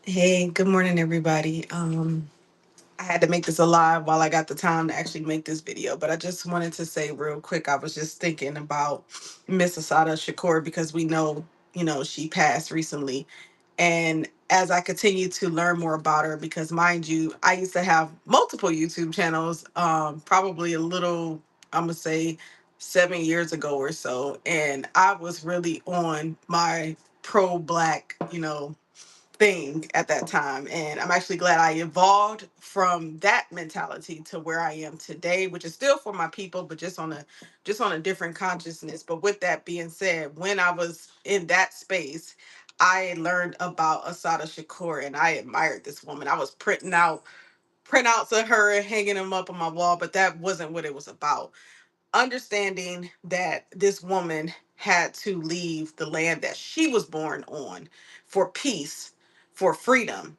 Hey, good morning, everybody. I had to make this alive while I got the time to actually make this video, but I just wanted to say real quick, I was just thinking about Miss Assata Shakur because we know, she passed recently. And as I continue to learn more about her, because mind you, I used to have multiple YouTube channels, probably a little, I'm gonna say 7 years ago or so. And I was really on my pro-black, thing at that time, and I'm actually glad I evolved from that mentality to where I am today, which is still for my people, but just on a different consciousness. But with that being said, when I was in that space, I learned about Asada Shakur, and I admired this woman. I was printing out printouts of her and hanging them up on my wall, but that wasn't what it was about. Understanding that this woman had to leave the land that she was born on for peace, for freedom,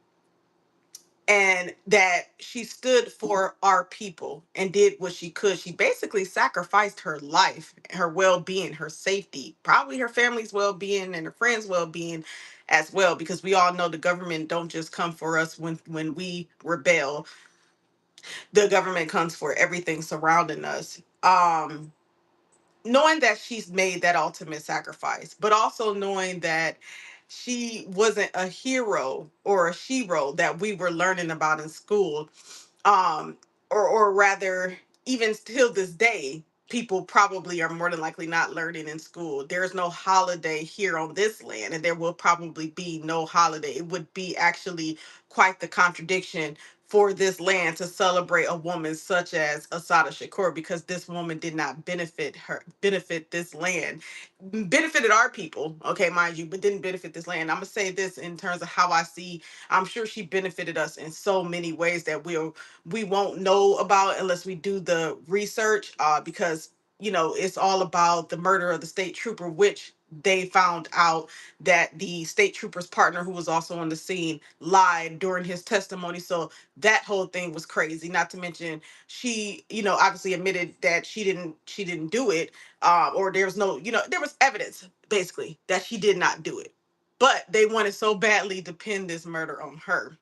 and that she stood for our people and did what she could. She basically sacrificed her life, her well-being, her safety, probably her family's well-being and her friends' well-being as well, because we all know the government don't just come for us when we rebel. The government comes for everything surrounding us. Knowing that she's made that ultimate sacrifice, but also knowing that she wasn't a hero or a shero that we were learning about in school, um or rather, even till this day, people probably are more than likely not learning in school. There's no holiday here on this land, and there will probably be no holiday. It would be actually quite the contradiction for this land to celebrate a woman such as Asada Shakur, because this woman did not benefit this land, benefited our people, okay, mind you, but didn't benefit this land. I'm gonna say this in terms of how I see. I'm sure she benefited us in so many ways that we won't know about unless we do the research, because it's all about the murder of the state trooper, which they found out that the state trooper's partner, who was also on the scene, lied during his testimony. So that whole thing was crazy. Not to mention, she obviously admitted that she didn't do it, or there was no, there was evidence basically that she did not do it, but they wanted so badly to pin this murder on her,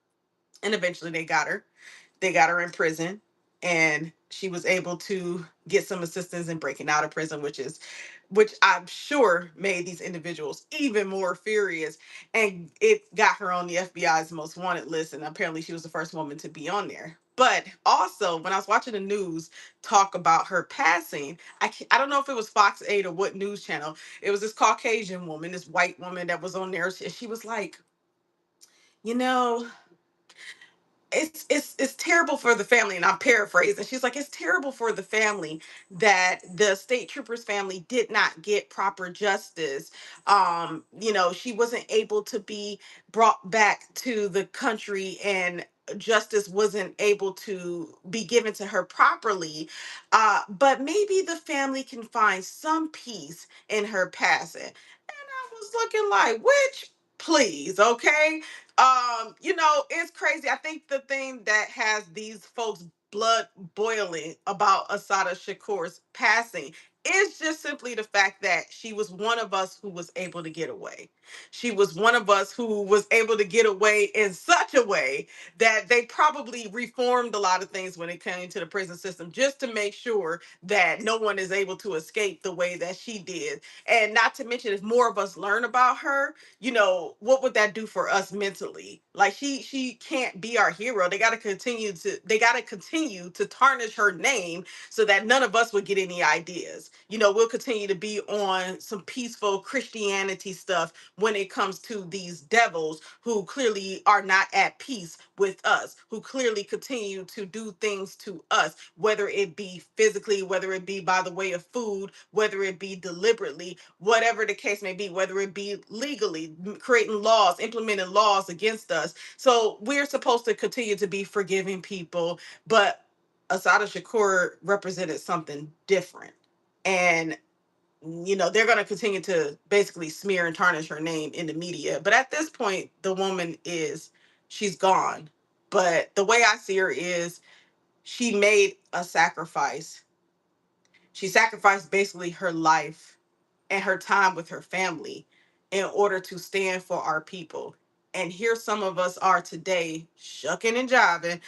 and eventually they got her in prison, and she was able to get some assistance in breaking out of prison, which I'm sure made these individuals even more furious, and it got her on the FBI's most wanted list, and apparently she was the first woman to be on there. But also, when I was watching the news talk about her passing, I don't know if it was Fox 8 or what news channel. It was this Caucasian woman, this white woman that was on there. She was like, you know, it's terrible for the family, and I'm paraphrasing. She's like, it's terrible for the family that the state trooper's family did not get proper justice. She wasn't able to be brought back to the country, and justice wasn't able to be given to her properly. But maybe the family can find some peace in her passing. And I was looking like, which, please, okay? It's crazy. I think the thing that has these folks blood boiling about Asada Shakur's passing is just simply the fact that she was one of us who was able to get away. She was one of us who was able to get away in such a way that they probably reformed a lot of things when it came to the prison system, just to make sure that no one is able to escape the way that she did. And not to mention, if more of us learn about her, what would that do for us mentally? Like, she can't be our hero. They got to continue to tarnish her name so that none of us would get any ideas. We'll continue to be on some peaceful Christianity stuff when it comes to these devils who clearly are not at peace with us, who clearly continue to do things to us, whether it be physically, whether it be by the way of food, whether it be deliberately, whatever the case may be, whether it be legally, creating laws, implementing laws against us. So we're supposed to continue to be forgiving people, but Asada Shakur represented something different. And they're going to continue to basically smear and tarnish her name in the media. But at this point, the woman she's gone. But the way I see her is, she made a sacrifice. She sacrificed basically her life and her time with her family in order to stand for our people. And here some of us are today, shucking and jiving,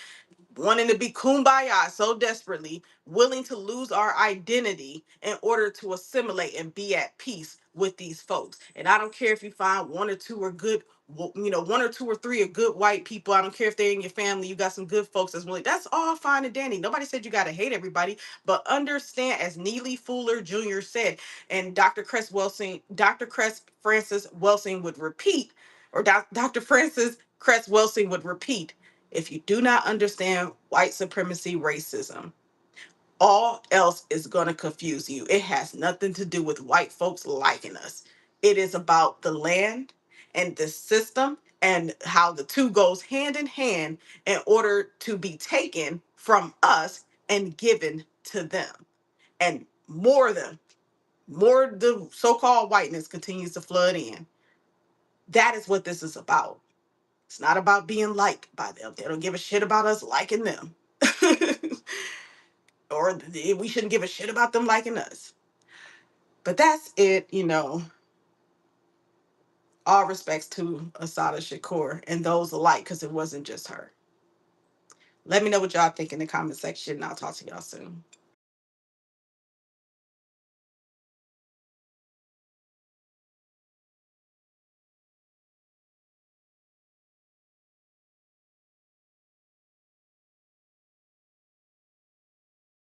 wanting to be kumbaya so desperately, willing to lose our identity in order to assimilate and be at peace with these folks. And I don't care if you find one or two are good, one or two or three are good white people. I don't care if they're in your family, you got some good folks that's willing. That's all fine and dandy. Nobody said you got to hate everybody, but understand, as Neely Fuller Jr. said, and Dr. Cress Francis Welsing would repeat, or Dr. Francis Cress Welsing would repeat, if you do not understand white supremacy racism, all else is going to confuse you. It has nothing to do with white folks liking us. It is about the land and the system and how the two goes hand in hand in order to be taken from us and given to them. And more the so-called whiteness continues to flood in. That is what this is about. It's not about being liked by them. They don't give a shit about us liking them. Or we shouldn't give a shit about them liking us. But that's it. All respects to Assata Shakur and those alike, because it wasn't just her. Let me know what y'all think in the comment section, and I'll talk to y'all soon.